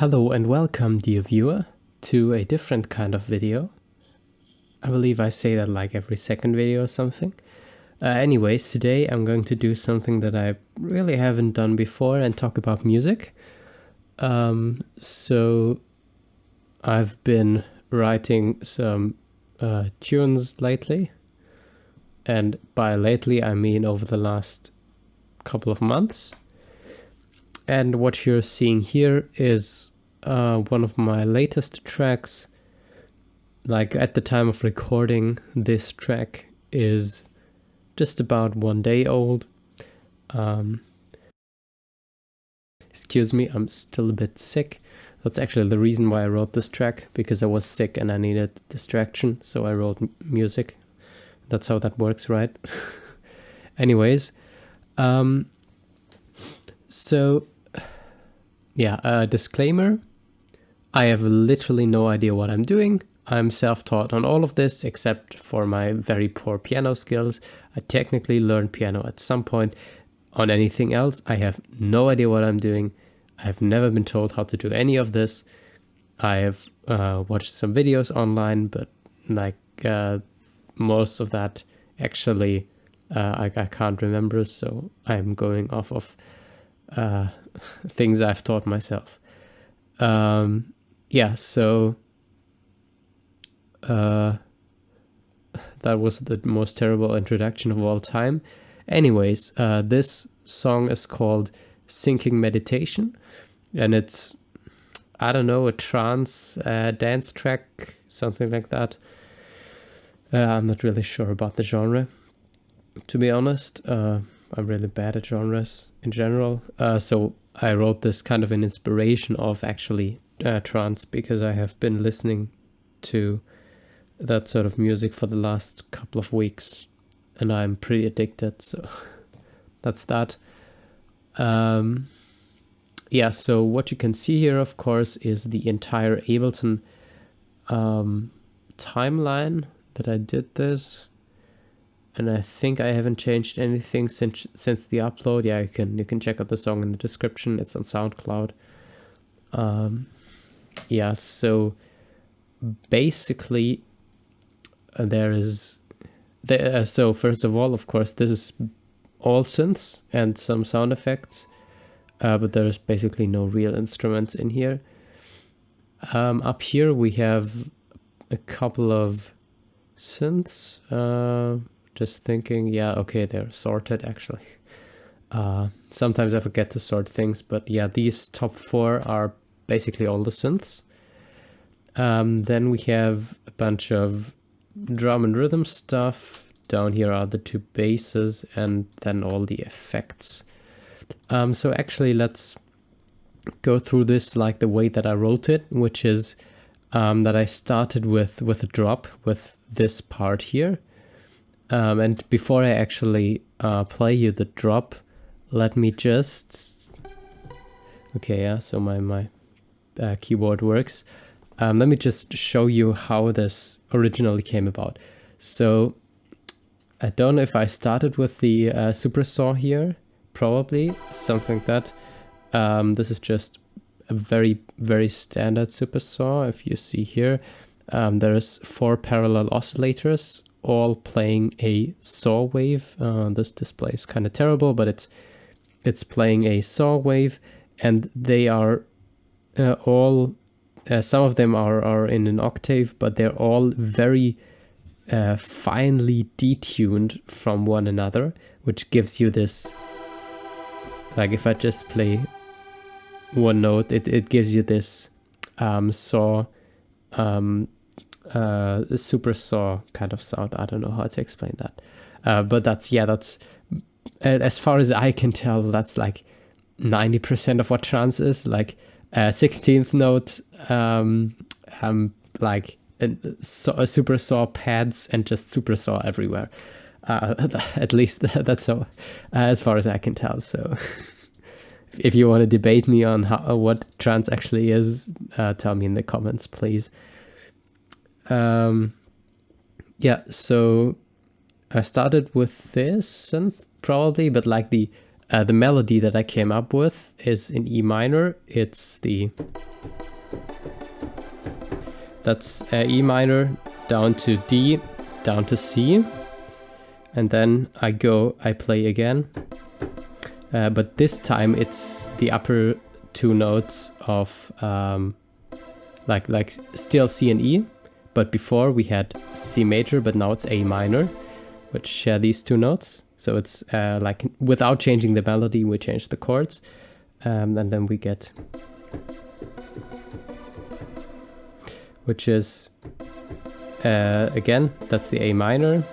Hello and welcome, dear viewer, to a different kind of video. I believe I say that like every second video or something. Anyways, today I'm going to do something that I really haven't done before and talk about music. So I've been writing some tunes lately. And by lately, I mean over the last couple of months. And what you're seeing here is one of my latest tracks. Like at the time of recording, this track is just about 1 day old. Excuse me, I'm still a bit sick. That's actually the reason why I wrote this track, because I was sick and I needed distraction, so I wrote music. That's how that works, right? Anyways, so yeah, disclaimer. I have literally no idea what I'm doing. I'm self-taught on all of this, except for my very poor piano skills. I technically learned piano at some point. On anything else, I have no idea what I'm doing. I've never been told how to do any of this. I have watched some videos online, but like most of that actually I can't remember, so I'm going off of things I've taught myself. Yeah, so that was the most terrible introduction of all time. Anyways, this song is called Sinking Meditation, and it's, I don't know, a trance dance track, something like that. I'm not really sure about the genre, to be honest. I'm really bad at genres in general. So I wrote this kind of an inspiration of actually trance, because I have been listening to that sort of music for the last couple of weeks and I'm pretty addicted, so that's that. Yeah, so what you can see here, of course, is the entire Ableton timeline that I did this. And I think I haven't changed anything since the upload. Yeah, you can check out the song in the description. It's on SoundCloud. Yeah, so basically so first of all, of course, this is all synths and some sound effects, but there's basically no real instruments in here. Up here we have a couple of synths. Just thinking, yeah, okay, they're sorted actually. Sometimes I forget to sort things, but yeah, these top 4 are basically all the synths. Then we have a bunch of drum and rhythm stuff. Down here are the 2 basses and then all the effects. So actually let's go through this like the way that I wrote it, which is that I started with a drop with this part here. And before I actually play you the drop, let me just... Okay, yeah, so my keyboard works. Let me just show you how this originally came about. So I don't know if I started with the super saw here, probably something like that. This is just a very, very standard super saw. If you see here, there's 4 parallel oscillators, all playing a saw wave. This display is kind of terrible, but it's playing a saw wave, and they are all... some of them are in an octave, but they're all very finely detuned from one another, which gives you this, like if I just play one note, it gives you this saw, super saw kind of sound. I don't know how to explain that, but that's as far as I can tell, that's like 90% of what trance is. Like 16th note, like a super saw pads and just super saw everywhere. At least that's how, as far as I can tell. So if you want to debate me on what trance actually is, tell me in the comments, please. Yeah, so I started with this synth probably, but like the melody that I came up with is in E minor. It's the That's E minor, down to D, down to C, and then I play again. But this time it's the upper two notes of like still C and E, but before we had C major, but now it's A minor, which share these two notes. So it's like without changing the melody, we change the chords, and then we get, which is again, that's the A minor.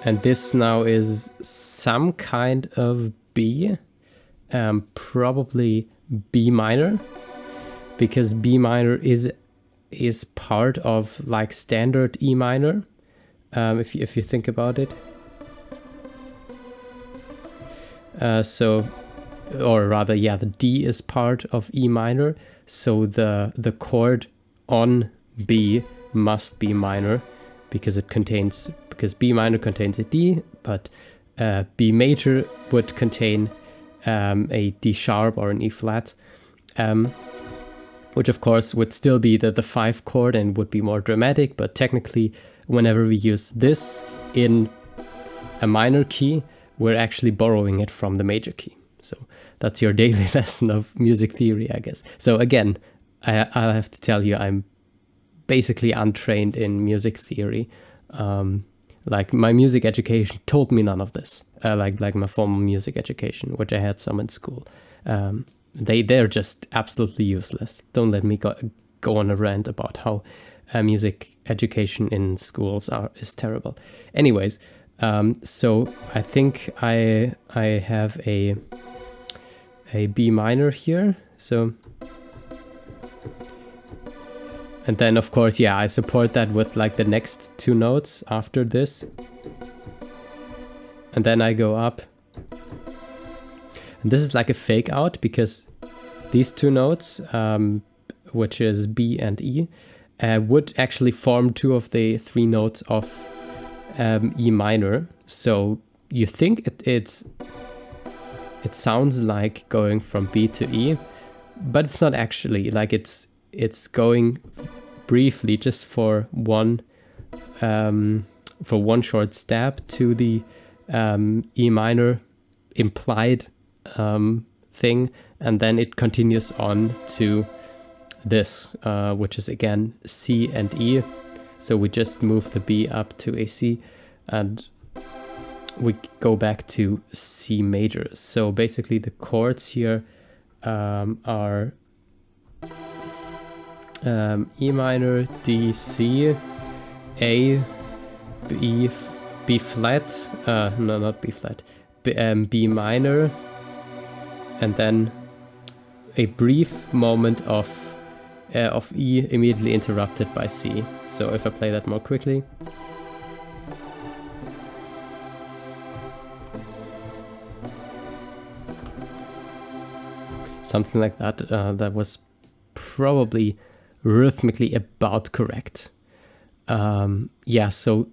And this now is some kind of B, probably B minor, because B minor is part of like standard E minor, if you think about it. Or rather, yeah, the D is part of E minor, so the chord on B must be minor, because B minor contains a D, but B major would contain a D sharp or an E flat, which of course would still be the 5 chord and would be more dramatic, but technically whenever we use this in a minor key, we're actually borrowing it from the major key. So that's your daily lesson of music theory, I guess. So again, I'll have to tell you, I'm basically untrained in music theory. Like my music education told me none of this. Like my formal music education, which I had some in school. They're just absolutely useless. Don't let me go on a rant about how music education in schools is terrible. Anyways, so I think I have a B minor here. So, and then of course, yeah, I support that with like the next two notes after this. And then I go up. And this is like a fake out, because these two notes, which is B and E, would actually form two of the 3 notes of E minor. So you think it sounds like going from B to E, but it's not actually. Like it's going briefly, just for one short stab to the E minor implied thing, and then it continues on to this, which is again C and E. So we just move the B up to a C, and we go back to C major. So basically the chords here are E minor, D, C, A, B flat, no, not B flat, B minor, and then a brief moment of E immediately interrupted by C. So if I play that more quickly. Something like that, that was probably rhythmically about correct. Yeah, so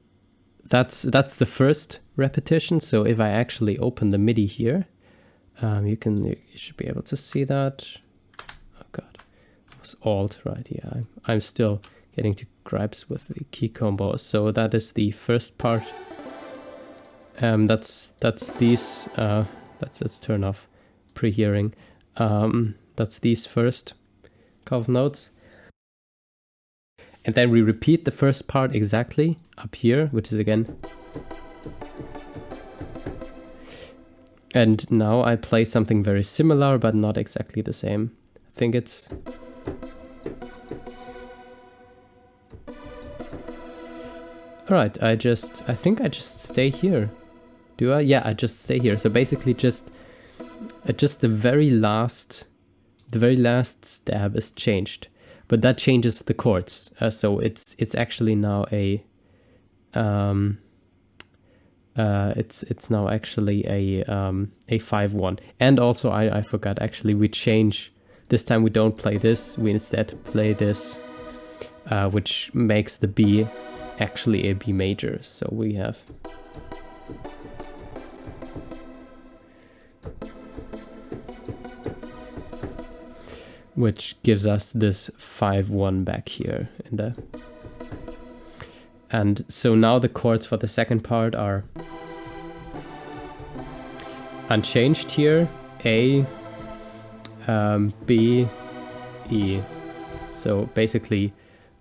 that's the first repetition. So if I actually open the MIDI here, you should be able to see that. Oh god, it was Alt, right? Yeah, I'm still getting to gripes with the key combos. So that is the first part. Let's turn off pre-hearing. That's these first couple of notes. And then we repeat the first part exactly up here, which is again. And now I play something very similar, but not exactly the same. I think it's... Alright, I think I just stay here. Do I? Yeah, I just stay here. So basically just the very last stab is changed, but that changes the chords. So it's actually now a it's now actually a 5-1. And also I forgot, actually we change this time. We don't play this. We instead play this, which makes the B actually a B major. So we have. which gives us this 5-1 back here in the. And so now the chords for the second part are unchanged here: A, B, E. So basically,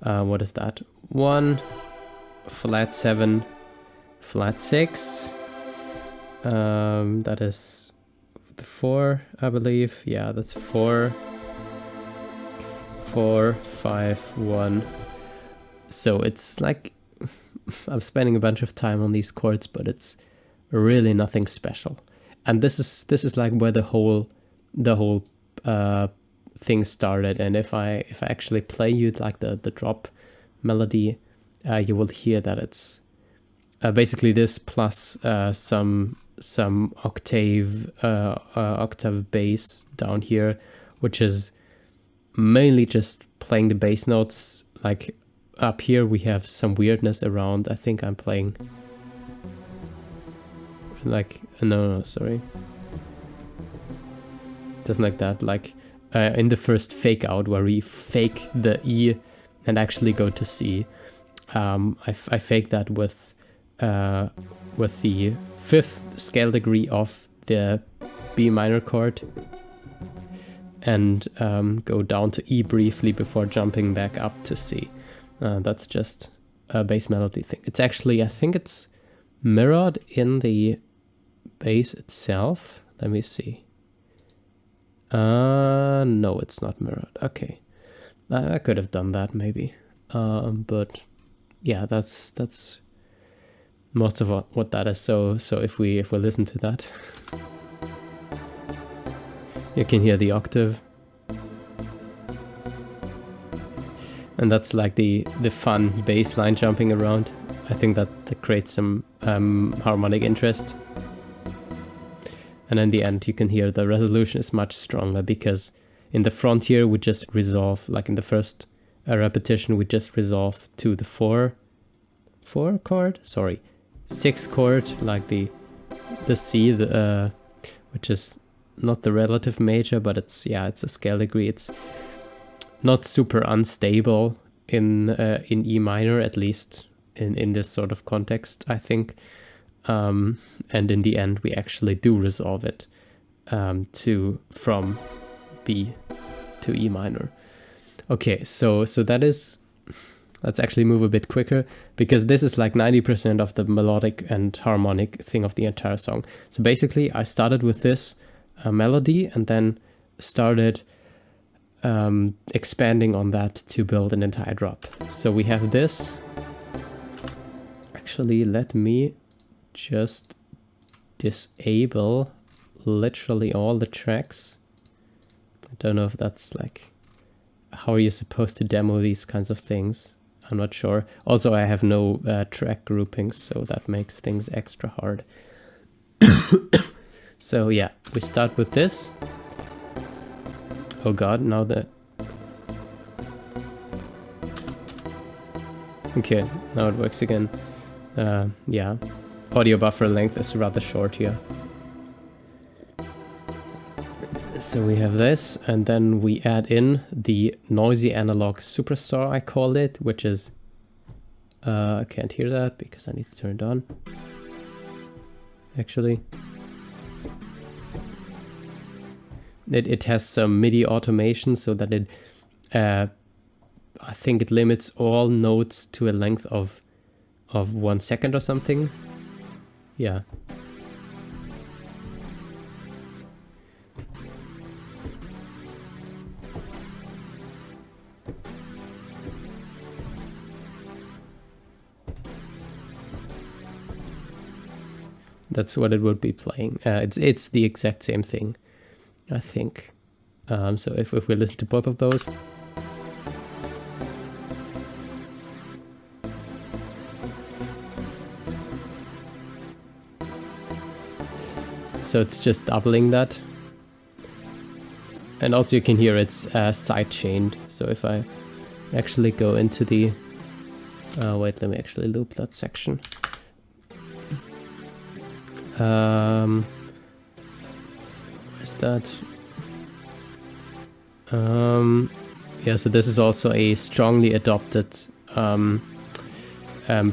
what is that? 1, flat 7, flat 6. That is the 4, I believe. Yeah, that's 4, 4, 5, 1. So it's like I'm spending a bunch of time on these chords, but it's really nothing special. And this is like where the whole thing started. And if I actually play you like the drop melody, you will hear that it's basically this plus some octave bass down here, which is mainly just playing the bass notes. Like up here we have some weirdness around. I think I'm playing like no, sorry, just like that, like in the first fake out where we fake the E and actually go to C. I fake that with the 5th scale degree of the B minor chord and go down to E briefly before jumping back up to C. That's just a bass melody thing. It's actually, I think it's mirrored in the bass itself. Let me see. No, it's not mirrored. Okay, I could have done that maybe. But yeah, that's most of what that is. So if we listen to that, you can hear the octave, and that's like the fun bass line jumping around. I think that creates some harmonic interest. And in the end, you can hear the resolution is much stronger because in the front here, we just resolve, like in the first repetition, we just resolve to the 4 chord, sorry, 6 chord, like the C, which is not the relative major, but it's a scale degree. It's not super unstable in E minor, at least in this sort of context, I think. And in the end, we actually do resolve it from B to E minor. Okay, so let's actually move a bit quicker because this is like 90% of the melodic and harmonic thing of the entire song. So basically, I started with this melody and then started expanding on that to build an entire drop. So we have this. Actually, let me just disable literally all the tracks. I don't know if that's like, how are you supposed to demo these kinds of things? I'm not sure. Also, I have no track groupings, so that makes things extra hard. So yeah, we start with this. Oh god, now okay, now it works again. Yeah. Audio buffer length is rather short here. So we have this, and then we add in the noisy analog superstar, I called it, which is I can't hear that because I need to turn it on. Actually, it has some MIDI automation so that it I think it limits all notes to a length of 1 second or something. Yeah. That's what it would be playing. It's the exact same thing, I think. So if we listen to both of those. So it's just doubling that. And also you can hear it's side chained. So if I actually go into the... wait, let me actually loop that section. Where's that? Yeah, so this is also a strongly adopted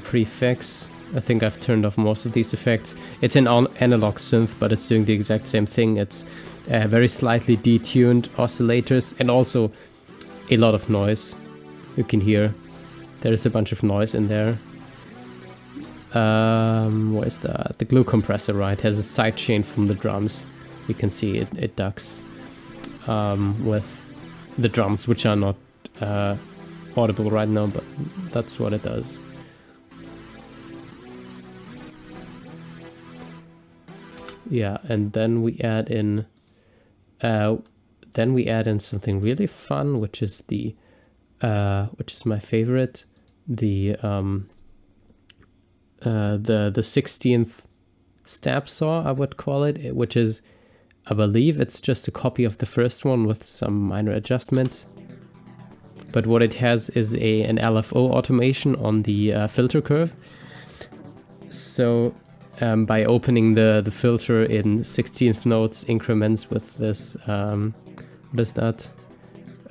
prefix. I think I've turned off most of these effects. It's an analog synth, but it's doing the exact same thing. It's very slightly detuned oscillators and also a lot of noise. You can hear there's a bunch of noise in there. Where's the glue compressor, right? Has a side chain from the drums. You can see it ducks with the drums, which are not audible right now, but that's what it does. Yeah, and then we add in something really fun, which is which is my favorite, the 16th stab saw, I would call it, which is, I believe it's just a copy of the first one with some minor adjustments. But what it has is an LFO automation on the filter curve. So by opening the filter in 16th notes increments with this, what is that?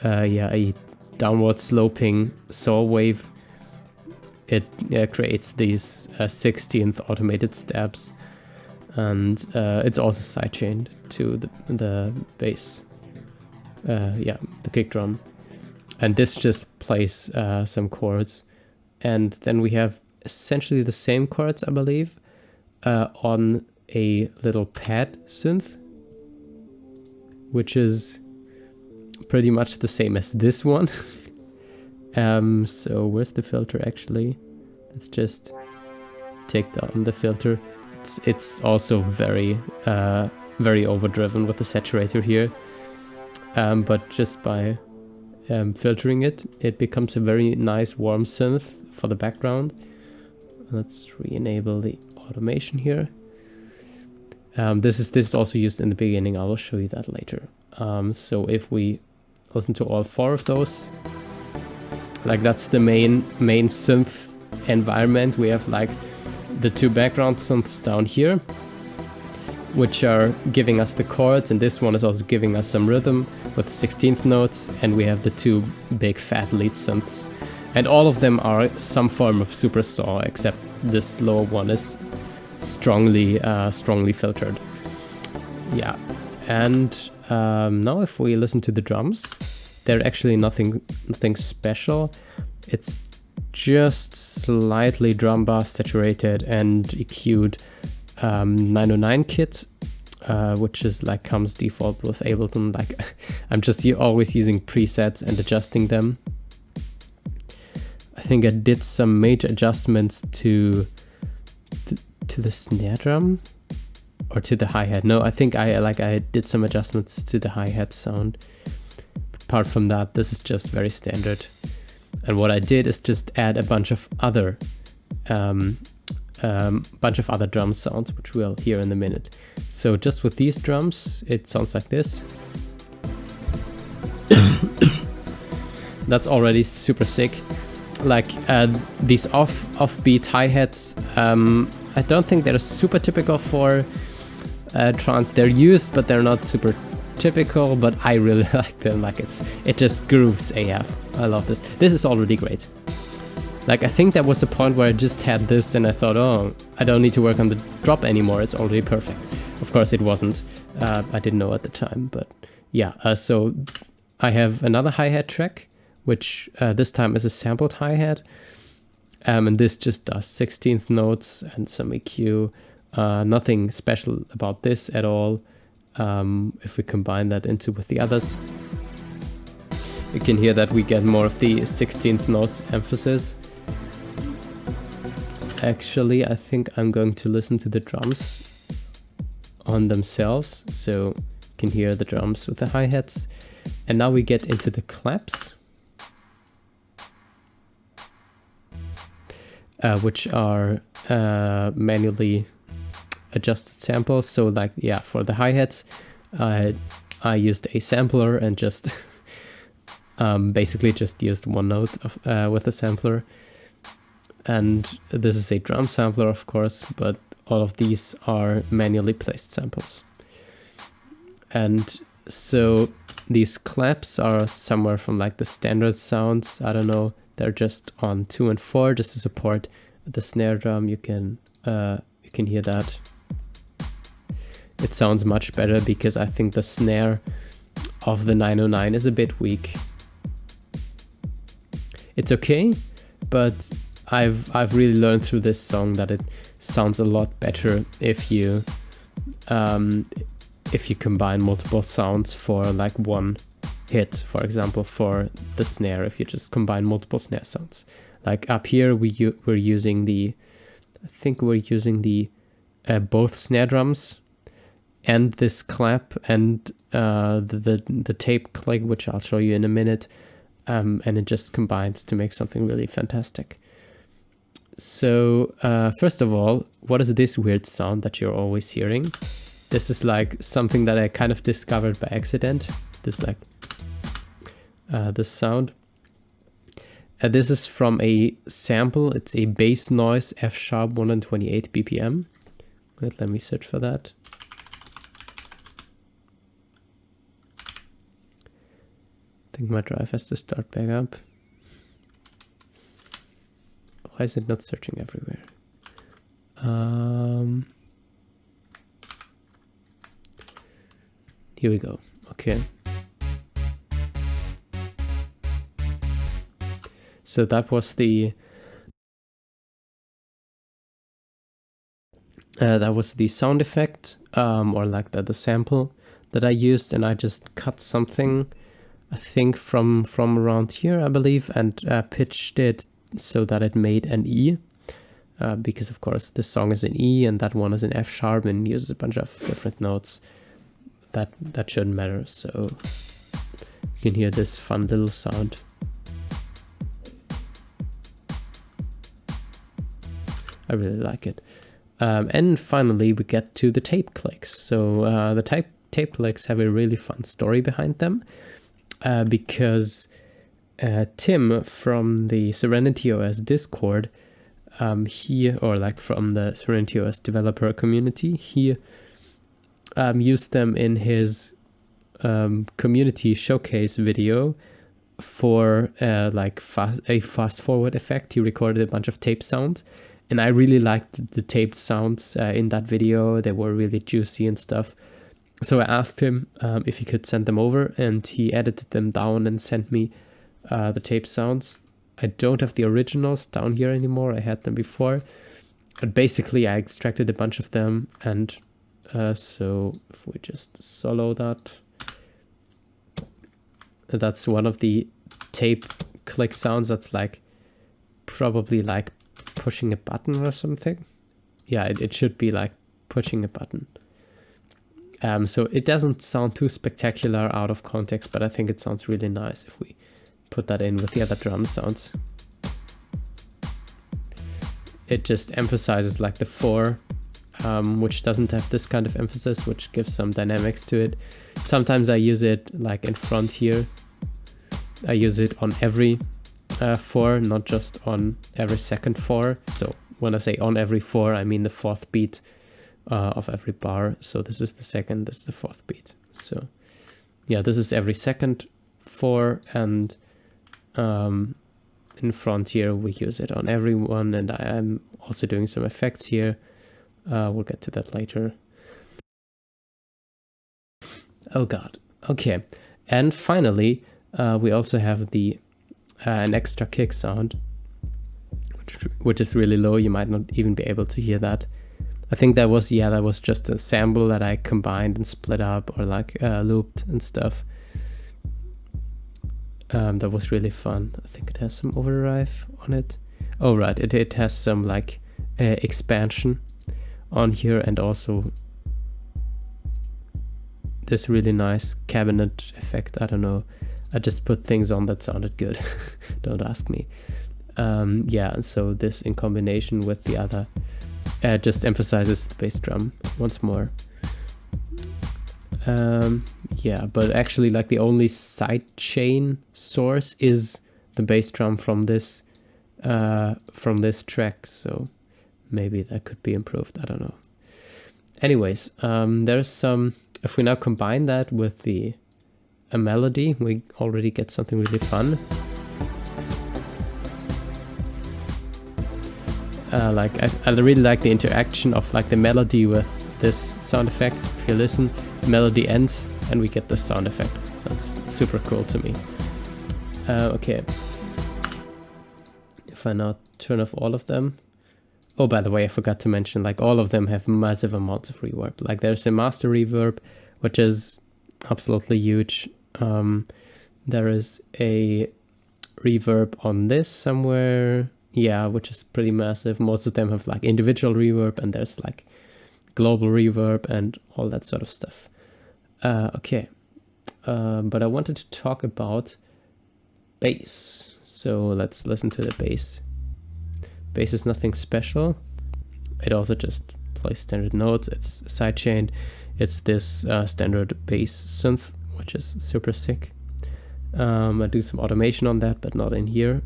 Yeah, a downward sloping saw wave, it creates these 16th automated stabs. And it's also sidechained to the bass, yeah, the kick drum. And this just plays some chords. And then we have essentially the same chords, I believe, on a little pad synth, which is pretty much the same as this one. So where's the filter actually? Let's just take down the filter. It's also very overdriven with the saturator here, but just by filtering it becomes a very nice warm synth for the background. Let's re-enable the automation here. This is also used in the beginning. I will show you that later. So if we listen to all four of those, like that's the main synth environment. We have like the two background synths down here, which are giving us the chords, and this one is also giving us some rhythm with 16th notes, and we have the two big fat lead synths, and all of them are some form of supersaw, except this slow one is strongly filtered. Yeah, and now if we listen to the drums, they're actually nothing special. It's just slightly drum bass saturated and EQ'd 909 kit, which is like comes default with Ableton. Like I'm just always using presets and adjusting them. I think I did some major adjustments to the snare drum or to the hi-hat. No, I think I did some adjustments to the hi-hat sound. But apart from that, this is just very standard. And what I did is just add a bunch of other drum sounds, which we'll hear in a minute. So just with these drums, it sounds like this. That's already super sick. Like these offbeat hi-hats, I don't think they're super typical for trance. They're used, but they're not super typical, but I really like them. Like it just grooves AF. I love this. This is already great. Like I think there was a point where I just had this and I thought, oh, I don't need to work on the drop anymore. It's already perfect. Of course it wasn't. I didn't know at the time, but yeah. So I have another hi-hat track, which this time is a sampled hi-hat. And this just does 16th notes and some EQ. Nothing special about this at all. If we combine that with the others, you can hear that we get more of the 16th notes emphasis. Actually, I think I'm going to listen to the drums on themselves, so you can hear the drums with the hi-hats. And now we get into the claps, which are manually adjusted samples. So like, yeah, for the hi-hats, I used a sampler and just basically just used one note with a sampler. And this is a drum sampler, of course, but all of these are manually placed samples. And so these claps are somewhere from like the standard sounds. I don't know. They're just on 2 and 4 just to support the snare drum. You can hear that. It sounds much better because I think the snare of the 909 is a bit weak. It's okay, but I've really learned through this song that it sounds a lot better if you combine multiple sounds for like one hit. For example, for the snare, if you just combine multiple snare sounds. Like up here, we're using the, I think we're using the both snare drums and this clap and the tape click, which I'll show you in a minute, and it just combines to make something really fantastic. So first of all, what is this weird sound that you're always hearing? This is like something that I kind of discovered by accident. This like this sound. This is from a sample. It's a bass noise F# 128 BPM. Let me search for that. I think my drive has to start back up. Why is it not searching everywhere? Here we go. Okay. So that was the sound effect, or like the sample that I used, and I just cut something, I think from around here, I believe, and pitched it so that it made an E, because of course this song is in E and that one is in F# and uses a bunch of different notes. That shouldn't matter. So you can hear this fun little sound. I really like it. And finally we get to the tape clicks. So the tape clicks have a really fun story behind them, because Tim from the Serenity OS Discord, or like from the Serenity OS developer community, he used them in his community showcase video for like a fast forward effect. He recorded a bunch of tape sounds, and I really liked the taped sounds in that video. They were really juicy and stuff. So I asked him if he could send them over, and he edited them down and sent me the tape sounds. I don't have the originals down here anymore. I had them before, but basically I extracted a bunch of them, and so if we just solo that, that's one of the tape click sounds. That's like probably like pushing a button or something. Yeah, it should be like pushing a button. So it doesn't sound too spectacular out of context, but I think it sounds really nice if we put that in with the other drum sounds. It just emphasizes like the 4, which doesn't have this kind of emphasis, which gives some dynamics to it. Sometimes I use it like in front here. I use it on every 4, not just on every second 4. So when I say on every 4, I mean the 4th beat of every bar. So this is the 2nd, this is the 4th beat. So yeah, this is every second 4, and in front here we use it on every one, and I am also doing some effects here. We'll get to that later. Oh god. Okay, and finally we also have the an extra kick sound, which is really low. You might not even be able to hear that. I think that was just a sample that I combined and split up, or like looped and stuff. That was really fun. I think it has some overdrive on it. Oh right, it has some like expansion on here, and also this really nice cabinet effect. I don't know, I just put things on that sounded good. Don't ask me. Yeah, and so this in combination with the other just emphasizes the bass drum once more. Yeah, but actually like the only sidechain source is the bass drum from this track, so maybe that could be improved, I don't know. Anyways, there's some, if we now combine that with the a melody, we already get something really fun. Like I really like the interaction of like the melody with this sound effect. If you listen, the melody ends and we get this sound effect. That's super cool to me. Okay. If I now turn off all of them. Oh, by the way, I forgot to mention, like all of them have massive amounts of reverb. Like there's a master reverb, which is absolutely huge. There is a reverb on this somewhere. Yeah, which is pretty massive. Most of them have like individual reverb, and there's like global reverb and all that sort of stuff. Okay, but I wanted to talk about bass. So let's listen to the bass. Bass is nothing special. It also just plays standard notes. It's sidechained. It's this standard bass synth, which is super sick. I do some automation on that, but not in here.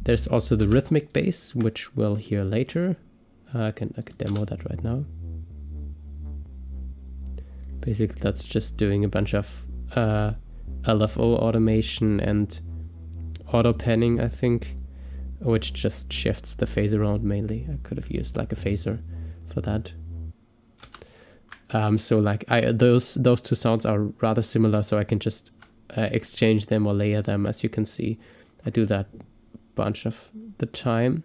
There's also the rhythmic bass, which we'll hear later. I can demo that right now. Basically, that's just doing a bunch of LFO automation and auto panning, I think, which just shifts the phase around mainly. I could have used like a phaser for that. So like those two sounds are rather similar, so I can just exchange them or layer them. As you can see, I do that bunch of the time.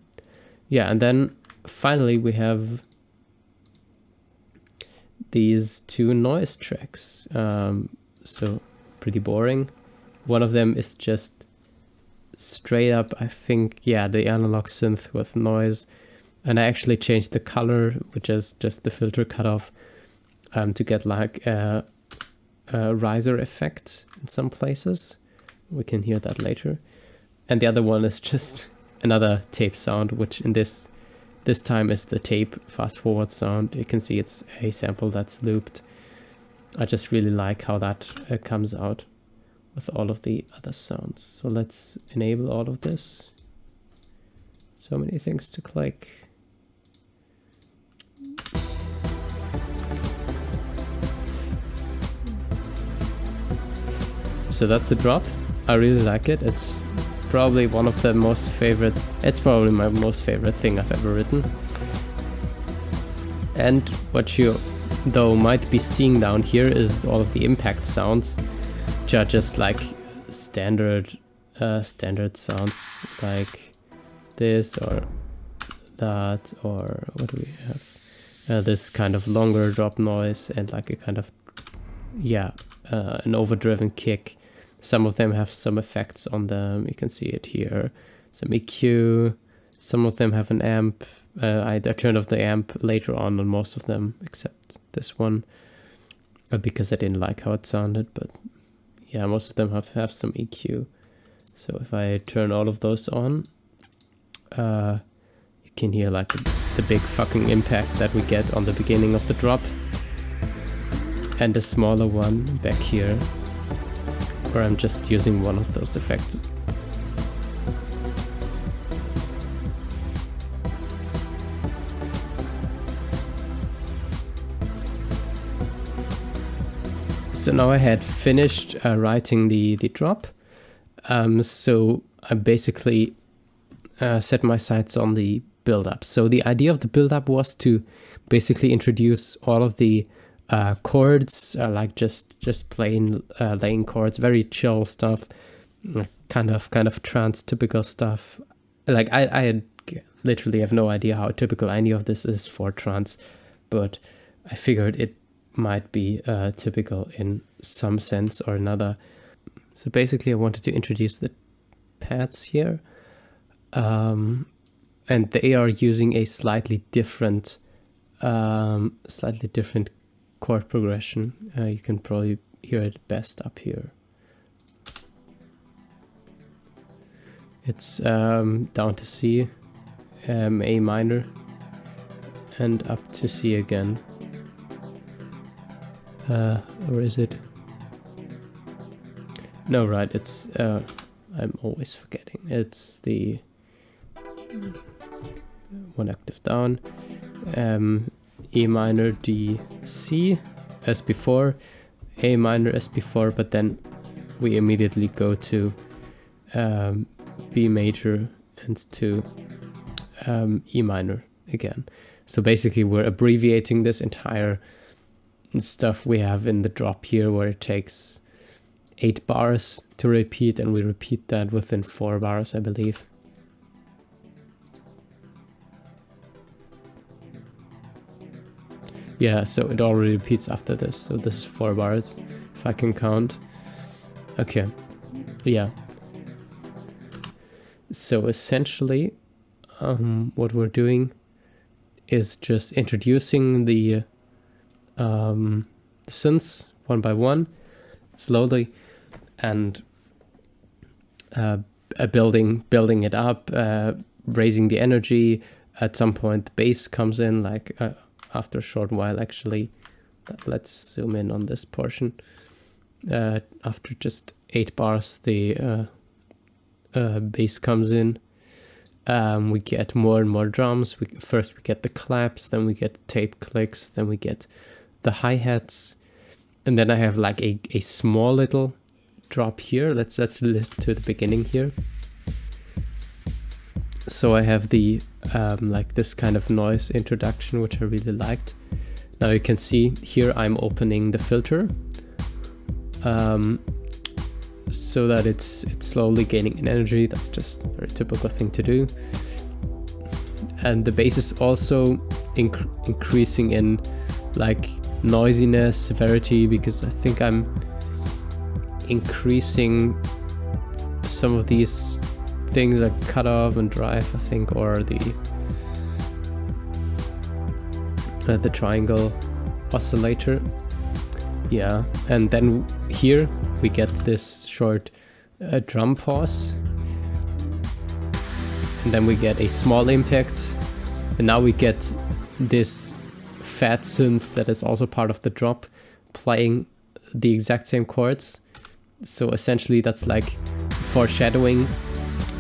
Yeah, and then finally we have these two noise tracks. So pretty boring. One of them is just straight up, I think, yeah, the analog synth with noise, and I actually changed the color, which is just the filter cutoff, to get like a riser effect in some places. We can hear that later. And the other one is just another tape sound, which in this time is the tape fast forward sound. You can see it's a sample that's looped. I just really like how that comes out with all of the other sounds. So let's enable all of this. So many things to click. So that's the drop. I really like it. It's probably one of the most favorite, it's probably my most favorite thing I've ever written. And what you though might be seeing down here is all of the impact sounds, which are just like standard sounds, like this or that, or what do we have? This kind of longer drop noise and like a kind of, yeah, an overdriven kick. Some of them have some effects on them. You can see it here. Some EQ. Some of them have an amp. I turned off the amp later on most of them, except this one, because I didn't like how it sounded. But yeah, most of them have some EQ. So if I turn all of those on, you can hear like the big fucking impact that we get on the beginning of the drop, and the smaller one back here, where I'm just using one of those effects. So now I had finished writing the drop. So I basically set my sights on the build-up. So the idea of the build-up was to basically introduce all of the chords, like just plain laying chords, very chill stuff, kind of trance typical stuff. Like I literally have no idea how typical any of this is for trance, but I figured it might be typical in some sense or another. So basically I wanted to introduce the pads here, and they are using a slightly different chord progression. You can probably hear it best up here. It's down to C, A minor, and up to C again. Or is it? No, right, it's, I'm always forgetting. It's the one octave down. E minor, D, C as before, A minor as before, but then we immediately go to B major and to E minor again. So basically we're abbreviating this entire stuff we have in the drop here, where it takes 8 bars to repeat, and we repeat that within 4 bars, I believe. Yeah, so it already repeats after this, so this is 4 bars, if I can count. Okay, yeah. So essentially, what we're doing is just introducing the synths one by one, slowly, and building it up, raising the energy. At some point, the bass comes in, like after a short while, actually. Let's zoom in on this portion. After just 8 bars, the bass comes in. We get more and more drums. First we get the claps, then we get tape clicks, then we get the hi-hats, and then I have like a small little drop here. Let's listen to the beginning here. So I have the like this kind of noise introduction, which I really liked. Now you can see here I'm opening the filter, so that it's slowly gaining in energy. That's just a very typical thing to do. And the bass is also increasing in like noisiness, severity, because I think I'm increasing some of these things like cut off and drive, I think, or the triangle oscillator. Yeah, and then here we get this short drum pause, and then we get a small impact, and now we get this fat synth that is also part of the drop playing the exact same chords. So essentially that's like foreshadowing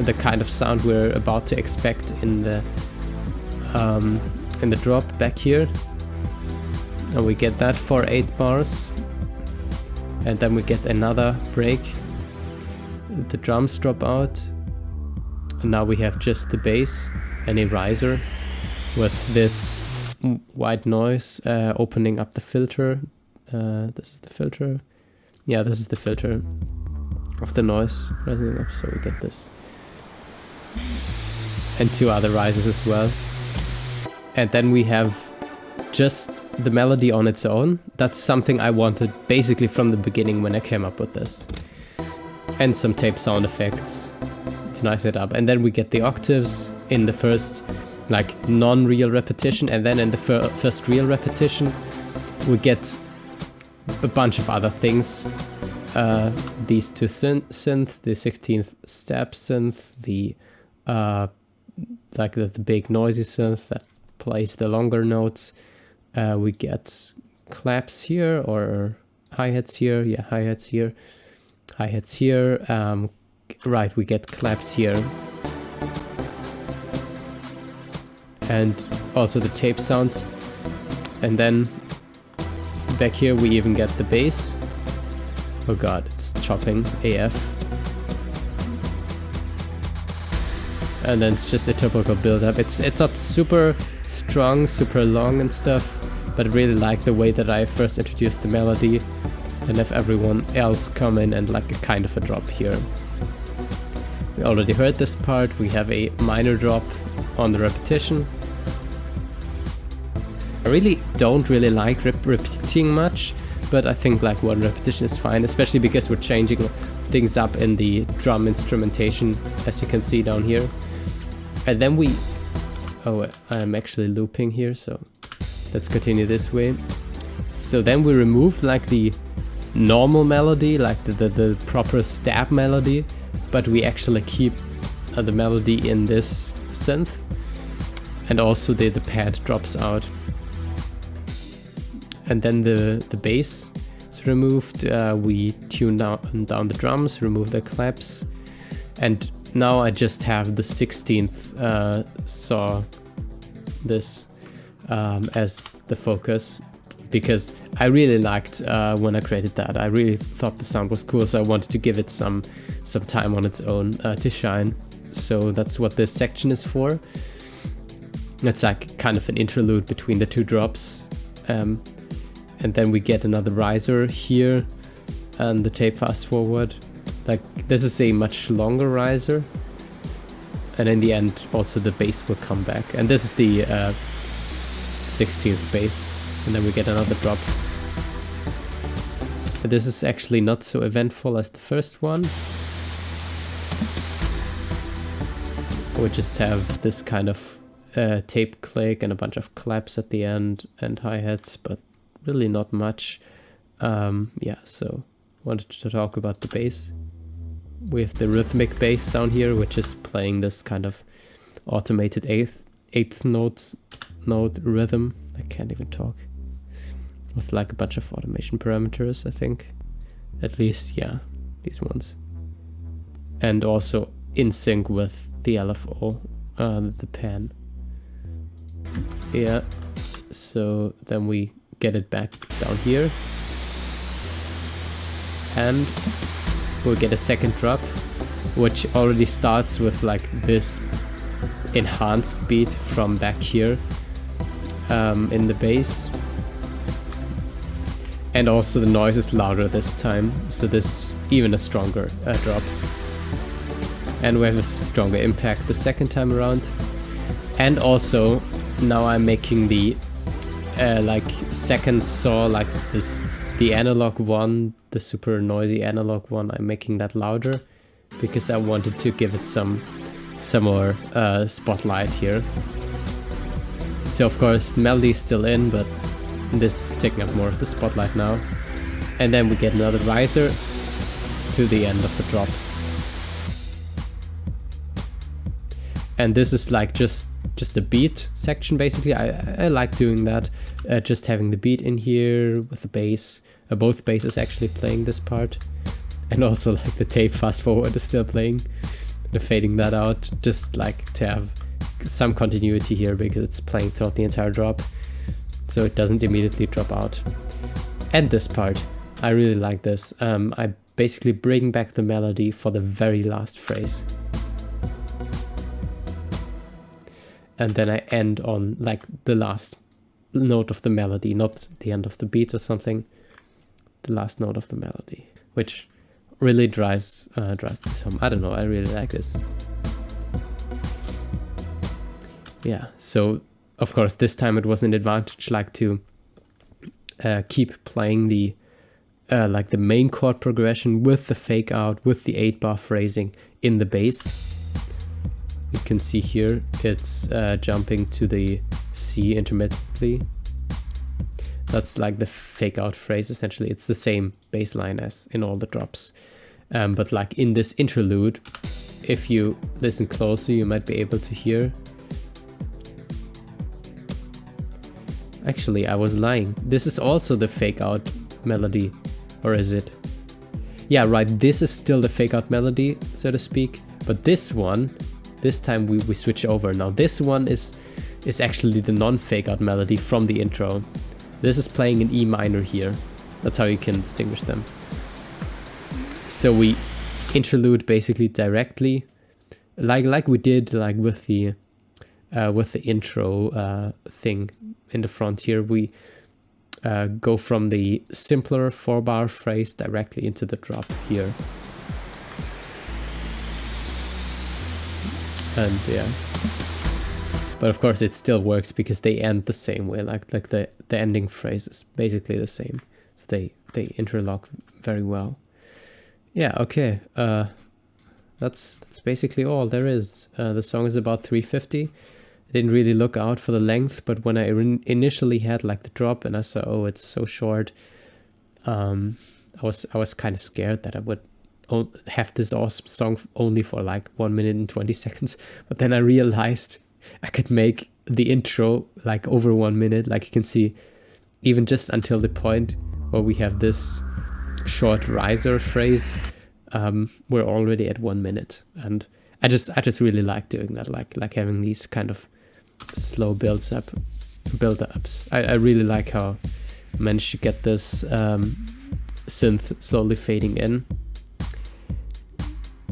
the kind of sound we're about to expect in the drop back here. And we get that for 8 bars. And then we get another break. The drums drop out. And now we have just the bass and a riser with this white noise opening up the filter. This is the filter. Yeah, this is the filter of the noise rising up. So we get this. And 2 other rises as well. And then we have just the melody on its own. That's something I wanted basically from the beginning when I came up with this. And some tape sound effects to nice it up. And then we get the octaves in the first like non-real repetition, and then in the first real repetition we get a bunch of other things. These 2 synth, the 16th step synth, the like the big noisy synth that plays the longer notes. We get claps here, or hi-hats here. Yeah, hi-hats here. Hi-hats here. Right, we get claps here. And also the tape sounds. And then back here we even get the bass. Oh god, it's chopping AF. And then it's just a typical build-up. It's not super strong, super long and stuff, but I really like the way that I first introduced the melody and have everyone else come in and like a kind of a drop here. We already heard this part. We have a minor drop on the repetition. I really don't like repeating much, but I think like 1 repetition is fine, especially because we're changing things up in the drum instrumentation, as you can see down here. And then we... Oh, I'm actually looping here, so let's continue this way. So then we remove like the normal melody, like the proper stab melody, but we actually keep the melody in this synth, and also the pad drops out. And then the bass is removed. We tune down the drums, remove the claps, and now I just have the 16th saw this as the focus. because I really liked when I created that. I really thought the sound was cool, so I wanted to give it some time on its own to shine. So that's what this section is for. It's like kind of an interlude between the two drops. And then we get another riser here and the tape fast forward. Like this is a much longer riser. And in the end also the bass will come back. And this is the 16th bass. And then we get another drop. But this is actually not so eventful as the first one. We just have this kind of tape click and a bunch of claps at the end and hi-hats, but really not much. Yeah, so wanted to talk about the bass. We have the rhythmic bass down here, which is playing this kind of automated eighth note rhythm. I can't even talk. With like a bunch of automation parameters, I think. At least, yeah, these ones. And also in sync with the LFO, the pan. Yeah, so then we get it back down here. And we'll get a second drop, which already starts with like this enhanced beat from back here in the bass. And also the noise is louder this time, so this even a stronger drop. And we have a stronger impact the second time around. And also now I'm making the like second saw, like this, the analog one, the super noisy analog one, I'm making that louder because I wanted to give it some more spotlight here. So of course the melody is still in, but this is taking up more of the spotlight now. And then we get another riser to the end of the drop. And this is like just the beat section basically. I like doing that, just having the beat in here with the bass. Both basses actually playing this part. And also like the tape fast forward is still playing. They're fading that out, just like to have some continuity here because it's playing throughout the entire drop. So it doesn't immediately drop out. And this part, I really like this. I basically bring back the melody for the very last phrase. And then I end on like the last note of the melody, not the end of the beat or something. The last note of the melody, which really drives this home. I don't know, I really like this. Yeah, so of course this time it was an advantage like to keep playing the like the main chord progression with the fake out, with the 8-bar phrasing in the bass. You can see here it's jumping to the C intermittently. That's like the fake out phrase essentially. It's the same bass line as in all the drops. But like in this interlude, if you listen closely, you might be able to hear. Actually, I was lying. This is also the fake out melody, or is it? Yeah, right, this is still the fake out melody, so to speak. But this one, this time we switch over. Now this one is actually the non-fake out melody from the intro. This is playing in E minor here. That's how you can distinguish them. So we interlude basically directly, like we did like with the intro thing in the front here. We go from the simpler 4-bar phrase directly into the drop here. And yeah, but of course it still works because they end the same way, like the ending phrase is basically the same, so they interlock very well. Yeah, okay, that's basically all there is. The song is about 3:50. I didn't really look out for the length, but when I initially had like the drop and I saw, oh, it's so short, I was kind of scared that I would have this awesome song only for like 1 minute and 20 seconds. But then I realized I could make the intro like over 1 minute. Like you can see, even just until the point where we have this short riser phrase, we're already at 1 minute. And I just really like doing that, like having these kind of slow build-ups. I really like how managed to get this synth slowly fading in.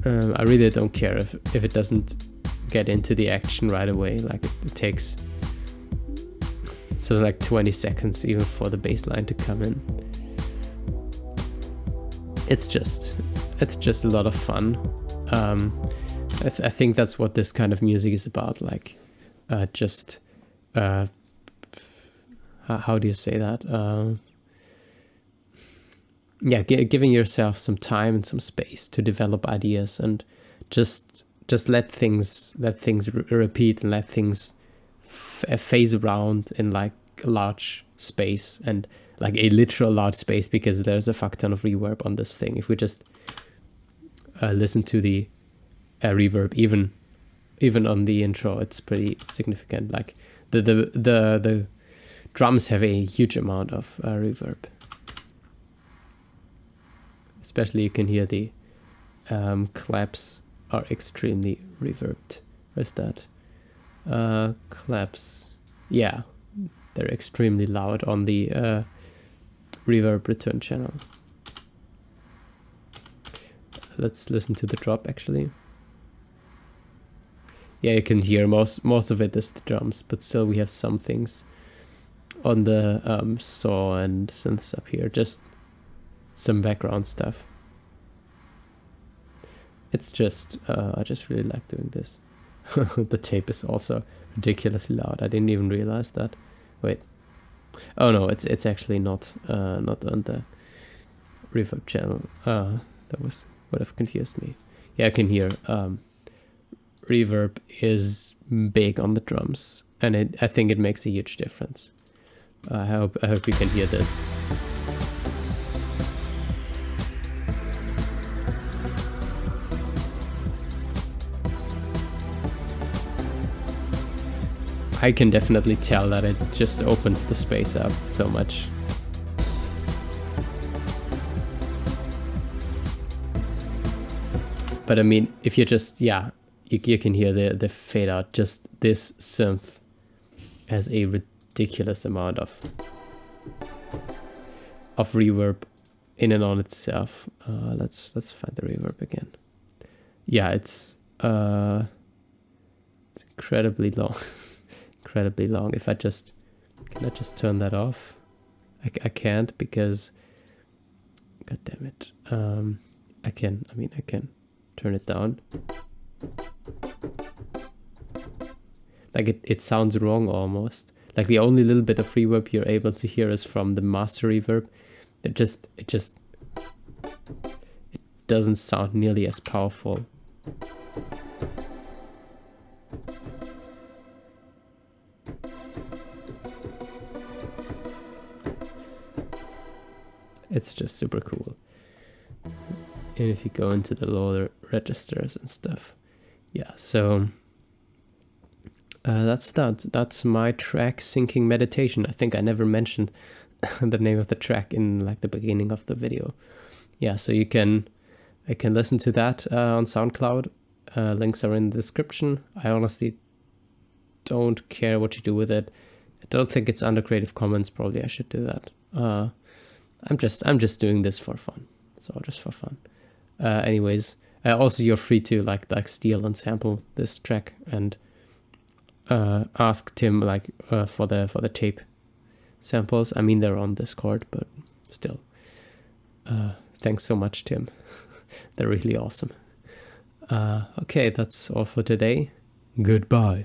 I really don't care if it doesn't get into the action right away. Like it takes sort of like 20 seconds even for the bass line to come in. It's just a lot of fun. I think that's what this kind of music is about. Like how do you say that? Yeah, giving yourself some time and some space to develop ideas, and just let things repeat, and let things phase around in like a large space, and like a literal large space, because there's a fuck ton of reverb on this thing. If we just listen to the reverb, even on the intro, it's pretty significant. Like the drums have a huge amount of reverb. Especially you can hear the claps are extremely reverbed. Where's that? Claps. Yeah, they're extremely loud on the reverb return channel. Let's listen to the drop actually. Yeah, you can hear most of it is the drums, but still we have some things on the saw and synths up here. Just some background stuff. It's just I just really like doing this. The tape is also ridiculously loud. I didn't even realize that. Wait. Oh no, it's actually not on the reverb channel. That would have confused me. Yeah, I can hear reverb is big on the drums, and I think it makes a huge difference. I hope you can hear this. I can definitely tell that it just opens the space up so much. But I mean, if you just, yeah, you can hear the fade out. Just this synth has a ridiculous amount of reverb in and on itself. Let's find the reverb again. Yeah, it's incredibly long. Incredibly long. If can I just turn that off? I can't, because god damn it. I can turn it down. Like it sounds wrong almost. Like the only little bit of reverb you're able to hear is from the master reverb. It doesn't sound nearly as powerful. It's just super cool. And if you go into the lower registers and stuff. Yeah, so that's that. That's my track, Syncing Meditation. I think I never mentioned the name of the track in like the beginning of the video. Yeah, so I can listen to that on SoundCloud. Links are in the description. I honestly don't care what you do with it. I don't think it's under Creative Commons. Probably I should do that. I'm just doing this for fun. It's all just for fun. Anyways, also you're free to like steal and sample this track and ask Tim for the tape samples. I mean, they're on Discord, but still. Thanks so much, Tim. They're really awesome. Okay, that's all for today. Goodbye.